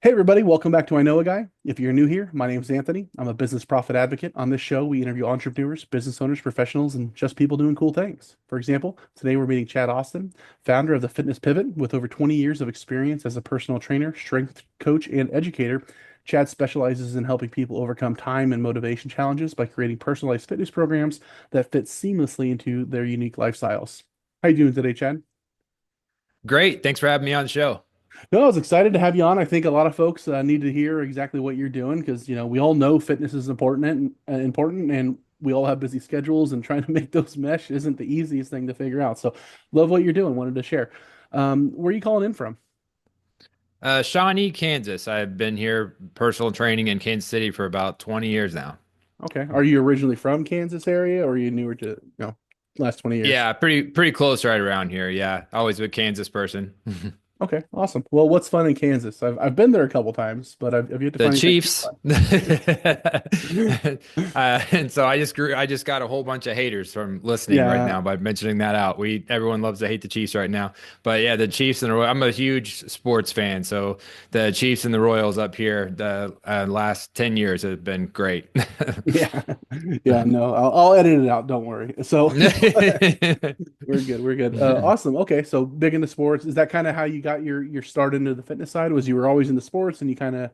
Hey everybody, welcome back to I Know a Guy. If you're new here, my name is Anthony. I'm a business profit advocate. On this show, we interview entrepreneurs, business owners, professionals, and just people doing cool things. For example, today we're meeting Chad Austin, founder of the Fitness Pivot, with over 20 years of experience as a personal trainer, strength coach, and educator. Chad specializes in helping people overcome time and motivation challenges by creating personalized fitness programs that fit seamlessly into their unique lifestyles. How you doing today, Chad? Great. Thanks for having me on the show. No, I was excited to have you on. I think a lot of folks need to hear exactly what you're doing because we all know fitness is important, and we all have busy schedules, and trying to make those mesh isn't the easiest thing to figure out. So, love what you're doing. Wanted to share. Where are you calling in from? Shawnee, Kansas. I've been here personal training in Kansas City for about 20 years now. Okay, are you originally from Kansas area, or are you newer to last 20 years? Yeah, pretty close right around here. Yeah, always a Kansas person. Okay, awesome. Well, what's fun in Kansas? I've been there a couple times, but I've yet to The find anything too Chiefs. And so I just got a whole bunch of haters from listening right Yeah, now by mentioning that out. Everyone loves to hate the Chiefs right now. But yeah, the Chiefs and I'm a huge sports fan. So the Chiefs and the Royals up here, the last 10 years have been great. yeah, yeah. No, I'll edit it out. Don't worry. So we're good. We're good. Awesome. Okay, so big into sports. Is that kind of how you got your start into the fitness side? Was you were always into sports and you kind of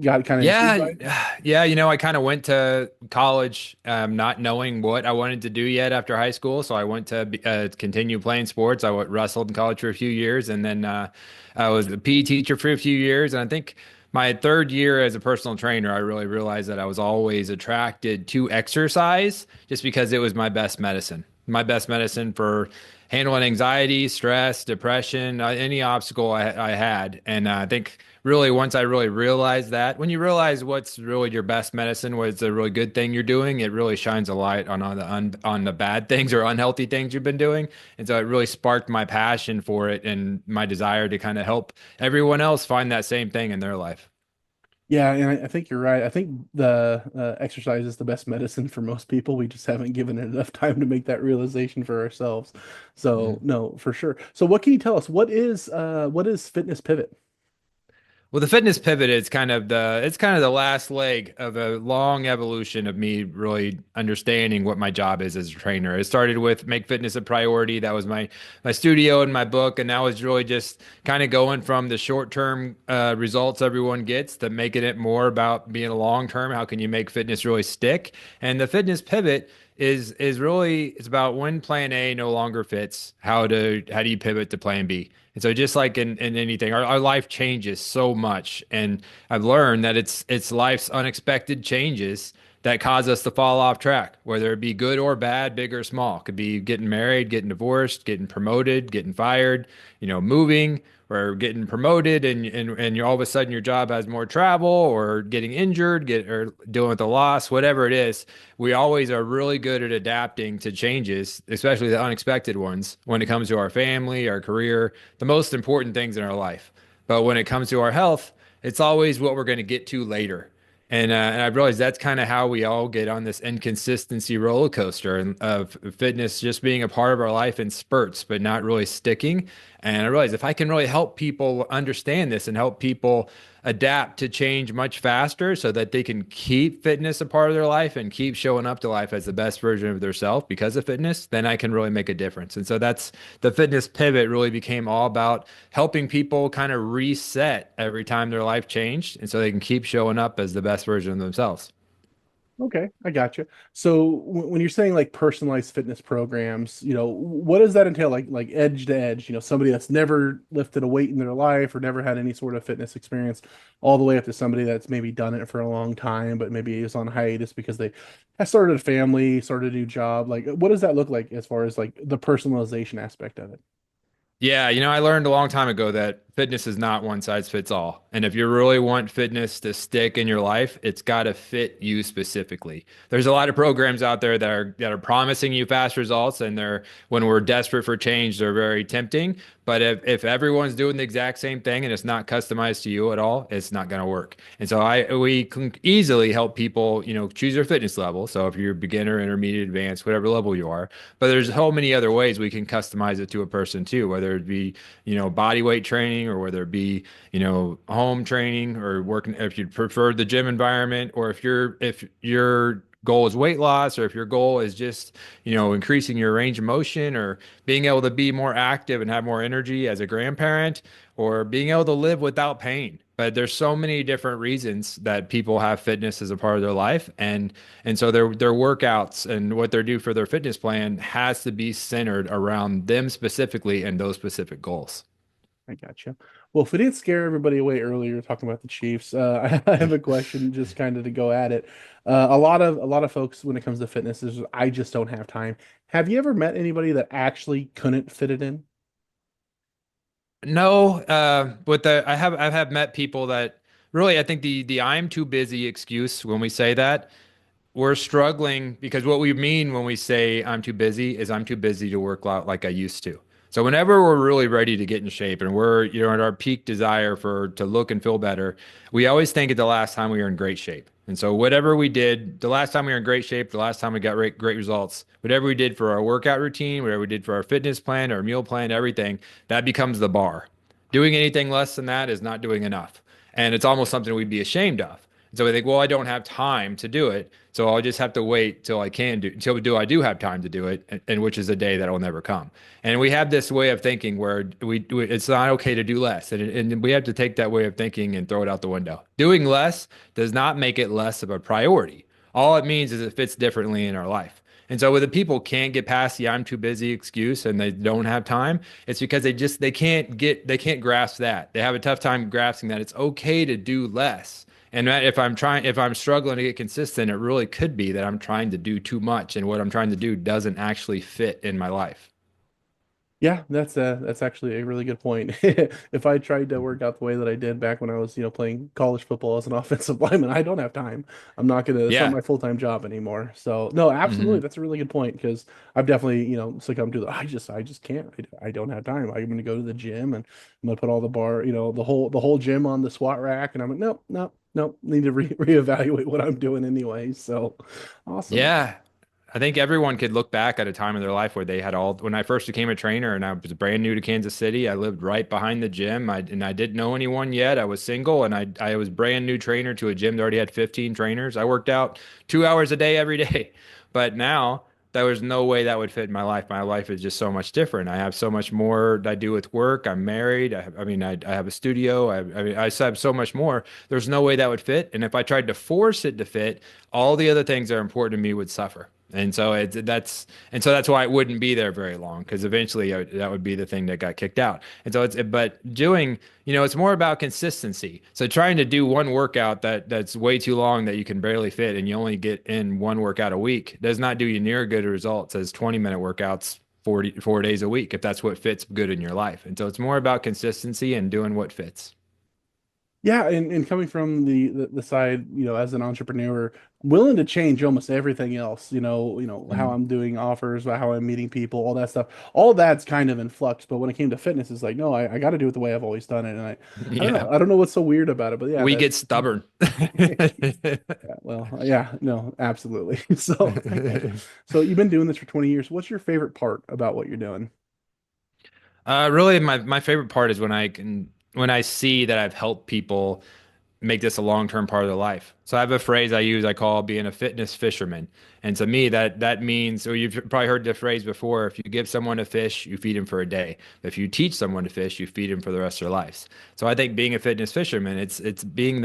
got kind of intrigued Yeah, by it? yeah, I kind of went to college not knowing what I wanted to do yet after high school. So I went to continue playing sports. Wrestled in college for a few years, and then I was a PE teacher for a few years. And I think my third year as a personal trainer, I really realized that I was always attracted to exercise just because it was my best medicine. My best medicine for handling anxiety, stress, depression, any obstacle I had. And I think really once I really realized that, when you realize what's really your best medicine, what's a really good thing you're doing, it really shines a light on all on the bad things or unhealthy things you've been doing. And so it really sparked my passion for it and my desire to kind of help everyone else find that same thing in their life. Yeah, and I think you're right. I think the exercise is the best medicine for most people. We just haven't given it enough time to make that realization for ourselves. So Mhm. no, for sure. So what can you tell us? What is Fitness Pivot? Well, the fitness pivot is kind of the last leg of a long evolution of me really understanding what my job is as a trainer. It started with make fitness a priority. That was my studio and my book, and that was really just kind of going from the short term results everyone gets to making it more about being a long term. How can you make fitness really stick? And the fitness pivot is really it's about when plan A no longer fits, how do you pivot to plan B? And so just like in anything, our life changes so much. And I've learned that it's life's unexpected changes that cause us to fall off track, whether it be good or bad, big or small. It could be getting married, getting divorced, getting promoted, getting fired, moving or getting promoted and you're all of a sudden your job has more travel or getting injured, or dealing with a loss, whatever it is. We always are really good at adapting to changes, especially the unexpected ones when it comes to our family, our career, the most important things in our life. But when it comes to our health, it's always what we're going to get to later. And I realized that's kind of how we all get on this inconsistency roller coaster of fitness just being a part of our life in spurts, but not really sticking. And I realized if I can really help people understand this and help people adapt to change much faster so that they can keep fitness a part of their life and keep showing up to life as the best version of themselves because of fitness, then I can really make a difference. And so that's the fitness pivot really became all about helping people kind of reset every time their life changed. And so they can keep showing up as the best version of themselves. Okay, I got you. So when you're saying like personalized fitness programs, what does that entail? Like edge to edge, somebody that's never lifted a weight in their life or never had any sort of fitness experience, all the way up to somebody that's maybe done it for a long time, but maybe is on hiatus because they have started a family, started a new job. Like, what does that look like as far as like the personalization aspect of it? Yeah, I learned a long time ago that fitness is not one size fits all. And if you really want fitness to stick in your life, it's got to fit you specifically. There's a lot of programs out there that are promising you fast results and they're when we're desperate for change, they're very tempting. But if everyone's doing the exact same thing and it's not customized to you at all, it's not going to work. And so we can easily help people, choose their fitness level. So if you're beginner, intermediate, advanced, whatever level you are, but there's so many other ways we can customize it to a person too, whether it be, body weight training training, or whether it be, home training or working, if you prefer the gym environment, or if your goal is weight loss, or if your goal is just, increasing your range of motion, or being able to be more active and have more energy as a grandparent, or being able to live without pain. But there's so many different reasons that people have fitness as a part of their life, and so their workouts and what they do for their fitness plan has to be centered around them specifically and those specific goals. I gotcha. Well, if we didn't scare everybody away earlier talking about the Chiefs, I have a question just kind of to go at it. A lot of folks when it comes to fitness is I just don't have time. Have you ever met anybody that actually couldn't fit it in? No, but I have met people that really, I think the I'm too busy excuse, when we say that, we're struggling because what we mean when we say I'm too busy is I'm too busy to work out like I used to. So whenever we're really ready to get in shape and we're, at our peak desire for to look and feel better, we always think of the last time we were in great shape. And so whatever we did, the last time we were in great shape, the last time we got great results, whatever we did for our workout routine, whatever we did for our fitness plan, our meal plan, everything, that becomes the bar. Doing anything less than that is not doing enough. And it's almost something we'd be ashamed of. So we think, well, I don't have time to do it, so I'll just have to wait till I can do till I do have time to do it, and which is a day that will never come. And we have this way of thinking where it's not okay to do less, and we have to take that way of thinking and throw it out the window. Doing less does not make it less of a priority. All it means is it fits differently in our life. And so when the people can't get past the I'm too busy excuse and they don't have time, it's because they can't grasp that. They have a tough time grasping that it's okay to do less. And that if I'm struggling to get consistent, it really could be that I'm trying to do too much, and what I'm trying to do doesn't actually fit in my life. Yeah, that's actually a really good point. If I tried to work out the way that I did back when I was, playing college football as an offensive lineman, I don't have time. I'm not gonna, that's not Yeah. my full-time job anymore. So no, absolutely, Hmm. that's a really good point because I've definitely, succumbed to the I just can't. I don't have time. I'm gonna go to the gym and I'm gonna put all the bar, the whole gym on the squat rack, and I'm like, nope, nope, nope. Need to reevaluate what I'm doing anyway. So awesome. Yeah. I think everyone could look back at a time in their life where they had when I first became a trainer and I was brand new to Kansas City, I lived right behind the gym. And I didn't know anyone yet. I was single, and I was brand new trainer to a gym that already had 15 trainers. I worked out 2 hours a day every day. But now there was no way that would fit in my life. My life is just so much different. I have so much more that I do with work. I'm married. I have a studio. I just have so much more. There's no way that would fit. And if I tried to force it to fit, all the other things that are important to me would suffer. And so that's why it wouldn't be there very long, because eventually that would be the thing that got kicked out. And so but doing, it's more about consistency. So trying to do one workout that's way too long that you can barely fit and you only get in one workout a week does not do you near good results as 20-minute workouts 44 days a week, if that's what fits good in your life. And so it's more about consistency and doing what fits. Yeah, and coming from the side, as an entrepreneur, willing to change almost everything else, how Mhm. I'm doing offers, how I'm meeting people, all that stuff. All that's kind of in flux. But when it came to fitness, it's like, no, I got to do it the way I've always done it. And I don't know. Yeah. I don't know what's so weird about it, but yeah, We that get stubborn. yeah, well, yeah, no, absolutely. So okay. So you've been doing this for 20 years. What's your favorite part about what you're doing? Really, my favorite part is when I see that I've helped people make this a long-term part of their life. So I have a phrase I use, I call being a fitness fisherman. And to me, that means, or you've probably heard the phrase before, if you give someone a fish, you feed him for a day. If you teach someone to fish, you feed him for the rest of their lives. So I think being a fitness fisherman, it's having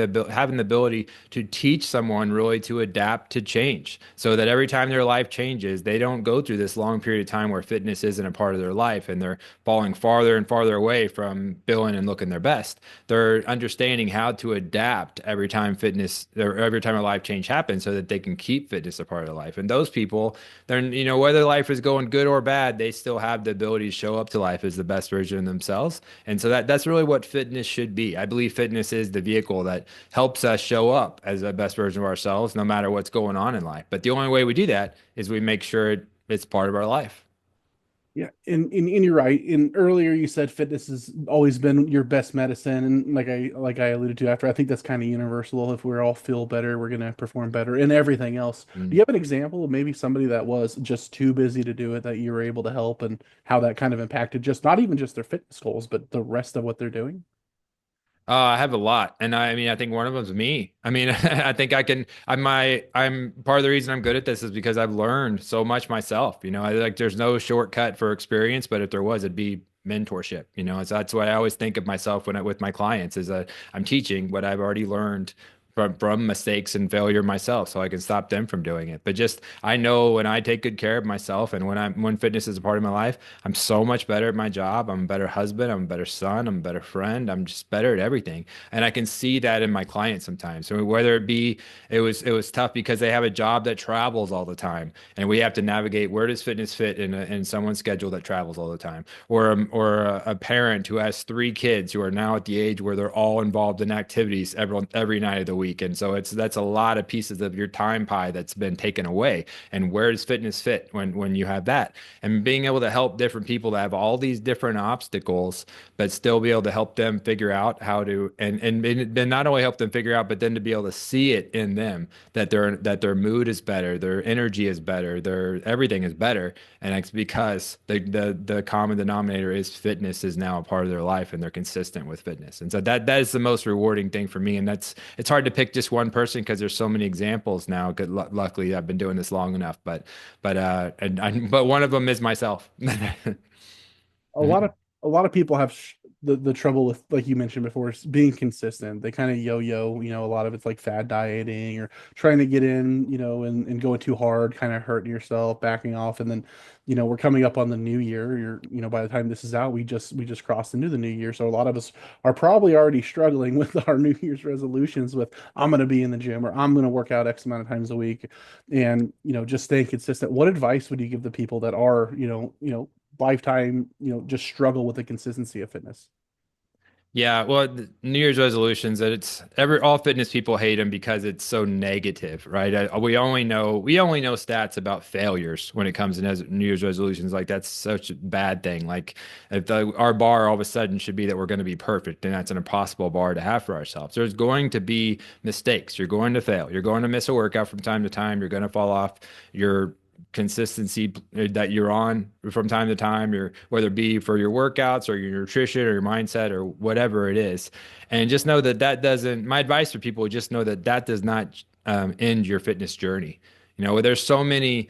the ability to teach someone really to adapt to change, so that every time their life changes, they don't go through this long period of time where fitness isn't a part of their life and they're falling farther and farther away from feeling and looking their best. They're understanding how to adapt every time fitness or every time a life change happens, so that they can keep fitness a part of their life. And those people, they're, whether life is going good or bad, they still have the ability to show up to life as the best version of themselves. And so that's really what fitness should be. I believe fitness is the vehicle that helps us show up as the best version of ourselves, no matter what's going on in life. But the only way we do that is we make sure it's part of our life. Yeah, and you're right. In earlier, you said fitness has always been your best medicine, and like I alluded to after, I think that's kind of universal. If we all feel better, we're gonna perform better and everything else. Do you Mm. have an example of maybe somebody that was just too busy to do it that you were able to help, and how that kind of impacted just not even just their fitness goals, but the rest of what they're doing? I have a lot, and I mean, I think one of them's me. I mean, I think I can. I'm part of the reason I'm good at this is because I've learned so much myself. There's no shortcut for experience, but if there was, it'd be mentorship. So that's what I always think of myself with my clients is that I'm teaching what I've already learned from mistakes and failure myself, so I can stop them from doing it. But just I know when I take good care of myself, and when fitness is a part of my life. I'm so much better at my job. I'm a better husband. I'm a better son. I'm a better friend. I'm just better at everything. And I can see that in my clients sometimes. So whether it be, it was tough because they have a job that travels all the time. And we have to navigate where does fitness fit in someone's schedule that travels all the time. Or a parent who has three kids who are now at the age where they're all involved in activities every night of the week. And so that's a lot of pieces of your time pie that's been taken away. And where does fitness fit when you have that? And being able to help different people that have all these different obstacles, but still be able to help them figure out how to and then not only help them figure out, but then to be able to see it in them that their mood is better, their energy is better, their everything is better, and it's because the common denominator is fitness is now a part of their life, and they're consistent with fitness, and so that is the most rewarding thing for me, and it's hard to pick just one person because there's so many examples now. Luckily, I've been doing this long enough, but one of them is myself. a lot of a lot of people have the trouble with, like you mentioned before, being consistent. They kind of yo-yo, a lot of it's like fad dieting or trying to get in, and going too hard, kind of hurting yourself, backing off. And then, we're coming up on the new year. By the time this is out, we just crossed into the new year. So a lot of us are probably already struggling with our New Year's resolutions with I'm going to be in the gym or I'm going to work out X amount of times a week. And, just staying consistent. What advice would you give the people that are, lifetime, just struggle with the consistency of fitness? Yeah, well, New Year's resolutions that it's all fitness people hate them because it's so negative, right? We only know stats about failures when it comes to New Year's resolutions. Like that's such a bad thing. Like if our bar all of a sudden should be that we're going to be perfect, and that's an impossible bar to have for ourselves. There's going to be mistakes. You're going to fail. You're going to miss a workout from time to time. You're going to fall off your consistency that you're on from time to time, whether it be for your workouts or your nutrition or your mindset or whatever it is. And just know that doesn't, my advice for people, just know that does not end your fitness journey. There's so many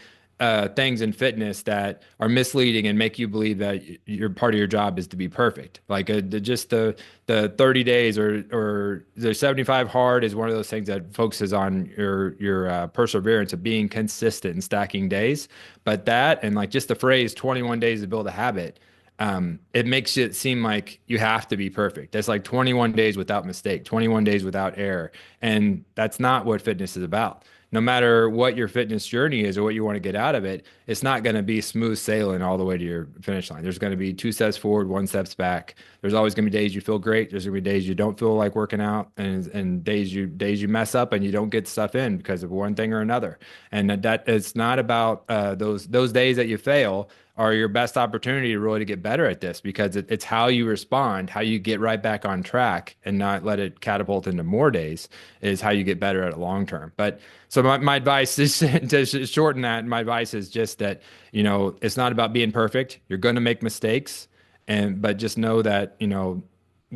things in fitness that are misleading and make you believe that your part of your job is to be perfect. Like just the 30 days or the 75 hard is one of those things that focuses on your perseverance of being consistent and stacking days. But that and like just the phrase 21 days to build a habit, it makes it seem like you have to be perfect. That's like 21 days without mistake, 21 days without error. And that's not what fitness is about. No matter what your fitness journey is or what you want to get out of it, it's not going to be smooth sailing all the way to your finish line. There's going to be two steps forward, one steps back. There's always going to be days you feel great. There's going to be days you don't feel like working out, and days you mess up and you don't get stuff in because of one thing or another. And that it's not about those days that you fail are your best opportunity to really get better at this because it's how you respond, how you get right back on track and not let it catapult into more days is how you get better at it long term. But so my advice is to shorten that. My advice is just that, it's not about being perfect. You're going to make mistakes but just know that,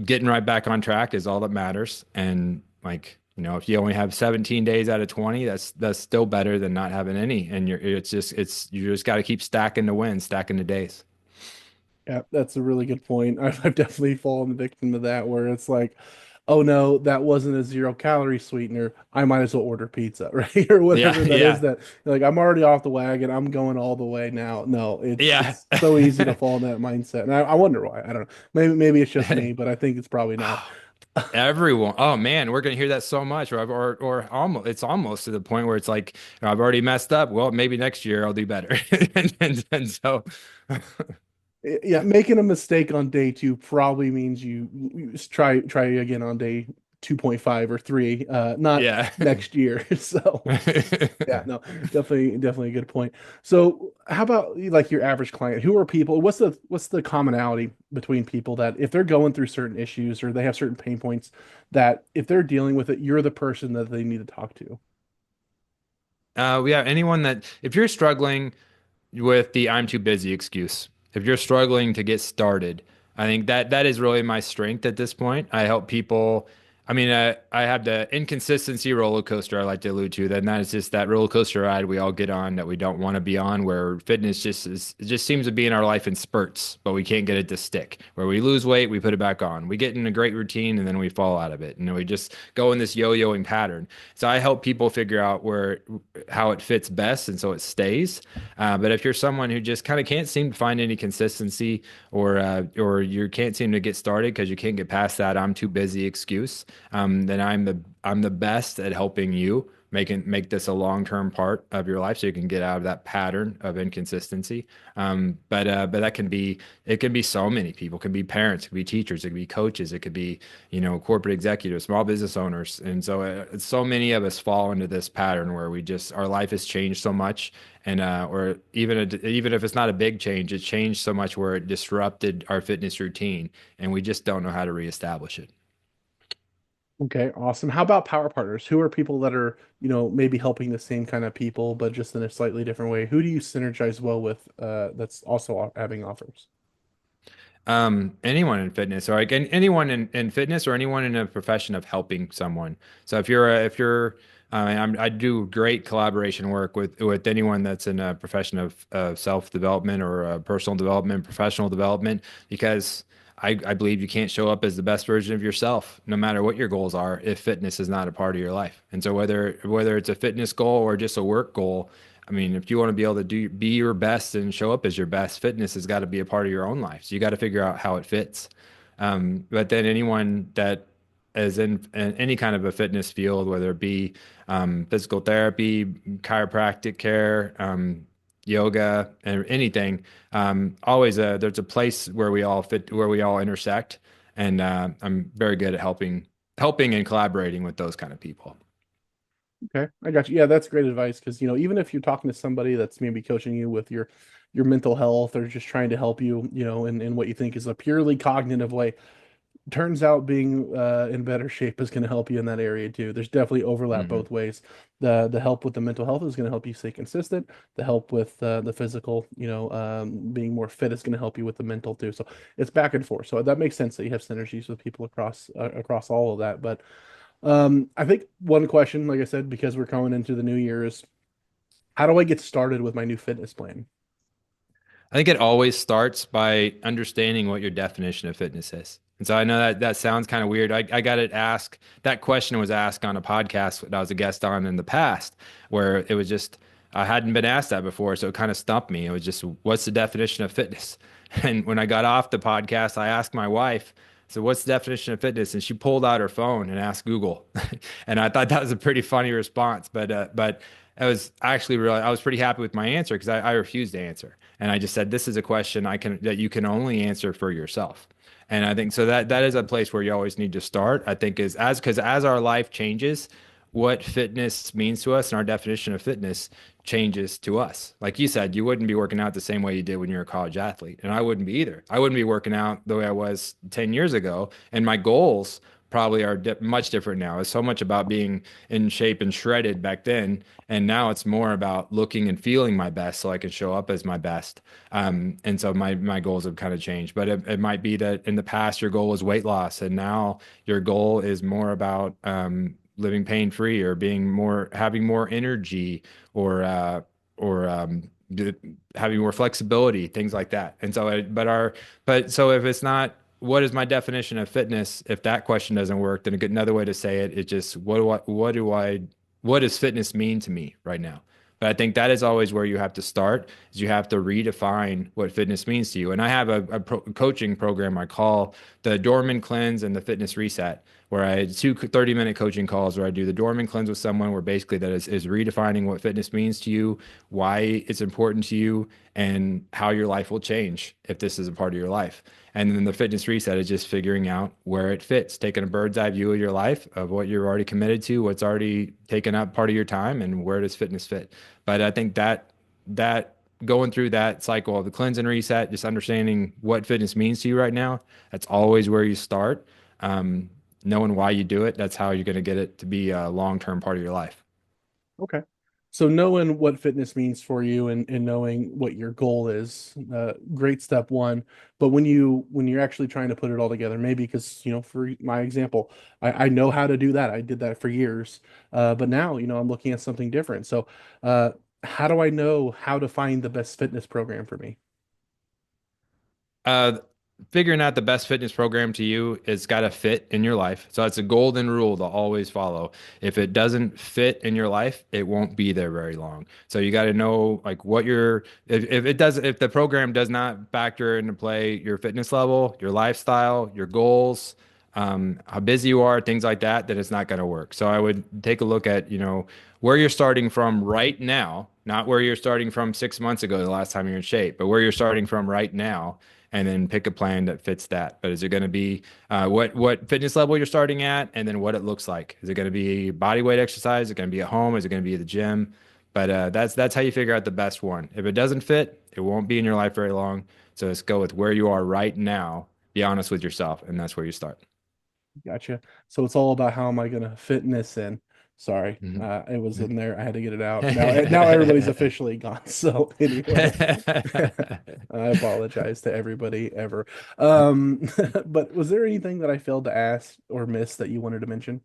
getting right back on track is all that matters. And like, if you only have 17 days out of 20, that's still better than not having any. And you just got to keep stacking the wins, stacking the days. Yeah, that's a really good point. I've definitely fallen victim to that where it's like, oh no, that wasn't a 0 calorie sweetener. I might as well order pizza, right? Or Yeah, whatever that is yeah, that like I'm already off the wagon. I'm going all the way now. No, it's yeah. it's so easy to fall in that mindset. And I wonder why. I don't know. Maybe it's just me, but I think it's probably not. Everyone, oh man, we're gonna hear that so much, or almost it's almost to the point where it's like I've already messed up. Well, maybe next year I'll do better, and so Yeah, making a mistake on day two probably means you try again on day 2.5 or 3, not Yeah. next year. So yeah, no, definitely a good point. So how about like your average client? Who are people? What's the commonality between people that if they're going through certain issues or they have certain pain points that if they're dealing with it, you're the person that they need to talk to? Yeah, anyone that if you're struggling with the I'm too busy excuse. If you're struggling to get started, I think that is really my strength at this point. I help people. I mean, I have the inconsistency roller coaster I like to allude to. Then that is just that roller coaster ride we all get on that we don't want to be on, where fitness it just seems to be in our life in spurts, but we can't get it to stick. Where we lose weight, we put it back on. We get in a great routine and then we fall out of it, and we just go in this yo-yoing pattern. So I help people figure out where how it fits best, and so it stays. But if you're someone who just kind of can't seem to find any consistency, or you can't seem to get started because you can't get past that I'm too busy excuse, then I'm the best at helping you make this a long-term part of your life so you can get out of that pattern of inconsistency. But that can be it can be so many people. It can be parents, it could be teachers, it could be coaches, it could be corporate executives, small business owners, and so many of us fall into this pattern where we just our life has changed so much, and or even if it's not a big change, it changed so much where it disrupted our fitness routine, and we just don't know how to reestablish it. Okay, awesome. How about power partners? Who are people that are, maybe helping the same kind of people, but just in a slightly different way? Who do you synergize well with, that's also having offers? Anyone in fitness, or like anyone in fitness, or anyone in a profession of helping someone. So if you're I do great collaboration work with anyone that's in a profession of self-development, or personal development, professional development, because I believe you can't show up as the best version of yourself, no matter what your goals are, if fitness is not a part of your life. And so whether it's a fitness goal or just a work goal, I mean, if you want to be able to be your best and show up as your best, fitness has got to be a part of your own life. So you got to figure out how it fits. But then anyone that is in any kind of a fitness field, whether it be physical therapy, chiropractic care, yoga, and anything, always there's a place where we all fit, where we all intersect, and I'm very good at helping and collaborating with those kind of people. Okay, I got you. Yeah, that's great advice because, even if you're talking to somebody that's maybe coaching you with your mental health or just trying to help you, in what you think is a purely cognitive way, turns out being in better shape is going to help you in that area too. There's definitely overlap Hmm. both ways. The help with the mental health is going to help you stay consistent. The help with the physical, being more fit is going to help you with the mental too. So it's back and forth. So that makes sense that you have synergies with people across all of that. But I think one question, like I said, because we're coming into the new year, is how do I get started with my new fitness plan? I think it always starts by understanding what your definition of fitness is. And so I know that sounds kind of weird. I got it asked, that question was asked on a podcast that I was a guest on in the past, where it was just, I hadn't been asked that before. So it kind of stumped me. It was just, what's the definition of fitness? And when I got off the podcast, I asked my wife, so what's the definition of fitness? And she pulled out her phone and asked Google. And I thought that was a pretty funny response. But I was pretty happy with my answer because I refused to answer. And I just said, this is a question that you can only answer for yourself. And I think so that is a place where you always need to start. I think because as our life changes, what fitness means to us and our definition of fitness changes to us. Like you said, you wouldn't be working out the same way you did when you were a college athlete, and I wouldn't be either. I wouldn't be working out the way I was 10 years ago, and my goals probably are much different now. It's so much about being in shape and shredded back then, and now it's more about looking and feeling my best so I can show up as my best. And so my goals have kind of changed, but it might be that in the past your goal was weight loss, and now your goal is more about living pain free, or having more energy, or having more flexibility, things like that. And so, but so if it's not, what is my definition of fitness? If that question doesn't work, then another way to say it is just what does fitness mean to me right now? But I think that is always where you have to start, is you have to redefine what fitness means to you. And I have a coaching program I call the Dorman Cleanse and the Fitness Reset, where I had two 30-minute coaching calls where I do the Dorman Cleanse with someone where basically that is redefining what fitness means to you, why it's important to you, and how your life will change if this is a part of your life. And then the fitness reset is just figuring out where it fits, taking a bird's eye view of your life, of what you're already committed to, what's already taken up part of your time, and where does fitness fit. But I think that going through that cycle of the cleanse and reset, just understanding what fitness means to you right now, that's always where you start. Knowing why you do it, that's how you're going to get it to be a long-term part of your life. Okay. So knowing what fitness means for you and knowing what your goal is, great step one. But when you're actually trying to put it all together, maybe because, for my example, I know how to do that. I did that for years. But now, I'm looking at something different. So how do I know how to find the best fitness program for me? Uh, Figuring out the best fitness program to you, it's got to fit in your life. So that's a golden rule to always follow. If it doesn't fit in your life, it won't be there very long. So you got to know like what your if it does if the program does not factor into play your fitness level, your lifestyle, your goals, how busy you are, things like that, then it's not going to work. So I would take a look at, where you're starting from right now, not where you're starting from 6 months ago, the last time you're in shape, but where you're starting from right now, and then pick a plan that fits that. But is it going to be what fitness level you're starting at, and then what it looks like? Is it going to be body weight exercise? Is it going to be at home? Is it going to be at the gym? But that's how you figure out the best one. If it doesn't fit, it won't be in your life very long. So let's go with where you are right now. Be honest with yourself, and that's where you start. Gotcha. So it's all about how am I going to fit in this in? Sorry, Mhm. it was in there. I had to get it out. Now everybody's officially gone. So anyway, I apologize to everybody ever. But was there anything that I failed to ask or miss that you wanted to mention?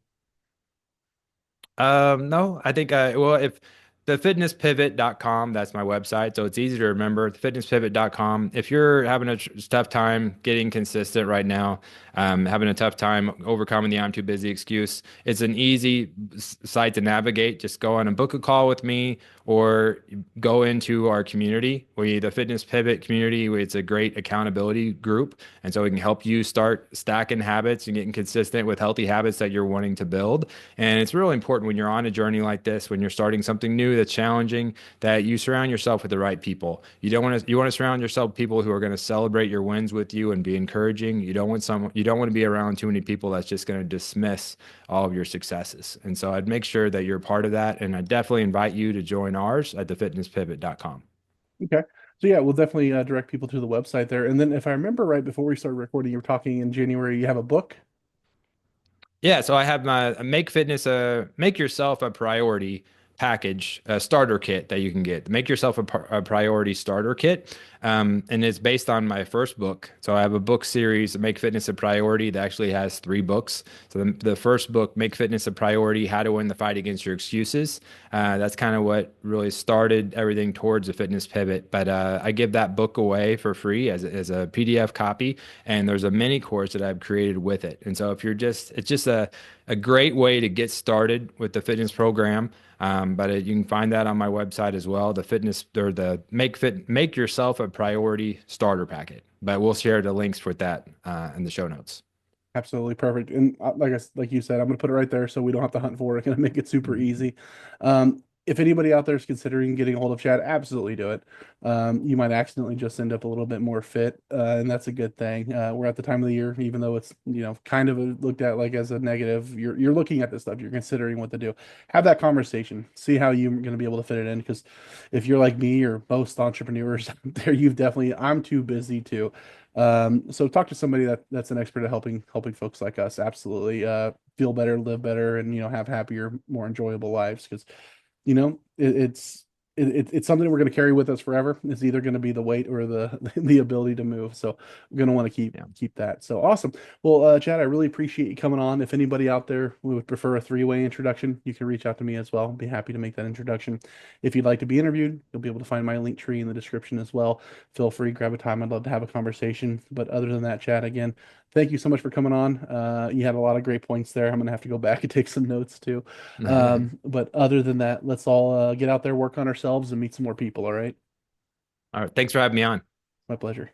No, I think well, if the fitnesspivot.com, that's my website, so it's easy to remember. Fitnesspivot.com. If you're having a tough time getting consistent right now, having a tough time overcoming the I'm too busy excuse, it's an easy site to navigate. Just go on and book a call with me or go into our community. The Fitness Pivot community, it's a great accountability group. And so we can help you start stacking habits and getting consistent with healthy habits that you're wanting to build. And it's really important when you're on a journey like this, when you're starting something new that's challenging, that you surround yourself with the right people. You want to surround yourself with people who are going to celebrate your wins with you and be encouraging. You don't want to be around too many people that's just going to dismiss all of your successes. And so I'd make sure that you're part of that. And I definitely invite you to join ours at thefitnesspivot.com. Okay. So yeah, we'll definitely direct people to the website there. And then if I remember right, before we started recording, you were talking in January, you have a book. Yeah, so I have my make yourself a priority package, a starter kit that you can get. Make yourself a priority starter kit, and it's based on my first book. So I have a book series, Make Fitness a Priority, that actually has 3 books. So the first book, Make Fitness a Priority: How to Win the Fight Against Your Excuses. That's kind of what really started everything towards the fitness pivot. But I give that book away for free as a PDF copy, and there's a mini course that I've created with it. And so if you're just, it's just a great way to get started with the fitness program. But you can find that on my website as well, the fitness or the make yourself a priority starter packet. But we'll share the links with that in the show notes. Absolutely perfect. And like you said, I'm gonna put it right there so we don't have to hunt for it. Gonna make it super Mhm. easy. If anybody out there is considering getting a hold of Chad, absolutely do it. You might accidentally just end up a little bit more fit, and that's a good thing. We're at the time of the year, even though it's kind of looked at like as a negative. You're looking at this stuff. You're considering what to do. Have that conversation. See how you're going to be able to fit it in. Because if you're like me or most entrepreneurs out there, you've definitely. I'm too busy too. So talk to somebody that's an expert at helping folks like us absolutely feel better, live better, and have happier, more enjoyable lives. Because it's something we're going to carry with us forever. It's either going to be the weight or the the ability to move. So we're going to want to keep Yeah. keep that. So awesome. Well, Chad, I really appreciate you coming on. If anybody out there would prefer a three-way introduction, you can reach out to me as well. Be happy to make that introduction. If you'd like to be interviewed, you'll be able to find my link tree in the description as well. Feel free, grab a time. I'd love to have a conversation. But other than that, Chad, again, Thank you so much for coming on. You had a lot of great points there. I'm gonna have to go back and take some notes too. But other than that, let's all get out there, work on ourselves, and meet some more people. All right. All right. Thanks for having me on. My pleasure.